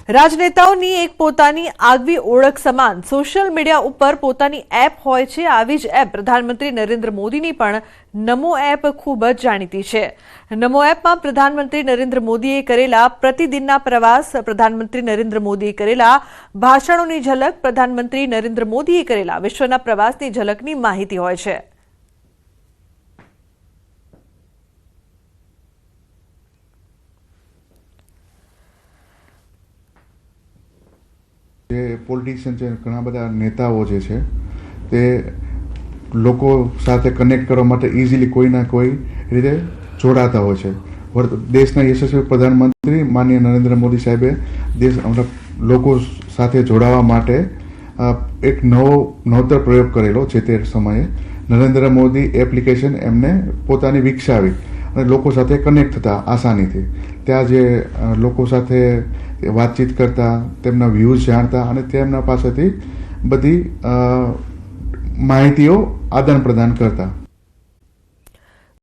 રાજનેતાઓની એક પોતાની આગવી ઓળખ સમાન સોશિયલ મીડિયા ઉપર પોતાની એપ હોય છે। આવી જ એપ પ્રધાનમંત્રી નરેન્દ્ર મોદીની પણ નમો એપ ખૂબ જ જાણીતી છે। નમો એપમાં પ્રધાનમંત્રી નરેન્દ્ર મોદીએ કરેલા પ્રતિદિનના પ્રવાસ, પ્રધાનમંત્રી નરેન્દ્ર મોદીએ કરેલા ભાષણોની ઝલક, પ્રધાનમંત્રી નરેન્દ્ર મોદીએ કરેલા વિશ્વના પ્રવાસની ઝલકની માહિતી હોય છે। જે પોલિટિશિયન છે, ઘણા બધા નેતાઓ જે છે તે લોકો સાથે કનેક્ટ કરવા માટે ઇઝીલી કોઈ ના કોઈ રીતે જોડાતા હોય છે। દેશના યશસ્વી પ્રધાનમંત્રી માનનીય નરેન્દ્ર મોદી સાહેબે લોકો સાથે જોડાવા માટે એક નવતર પ્રયોગ કરેલો છે। તે સમયે નરેન્દ્ર મોદી એપ્લિકેશન એમને પોતાની વિકસાવી અને લોકો સાથે કનેક્ટ થતા આસાનીથી। ત્યાં જે લોકો સાથે વાતચીત કરતા, તેમના વ્યૂઝ જાણતા અને તેમના પાસેથી બધી માહિતીઓ આદાન પ્રદાન કરતા।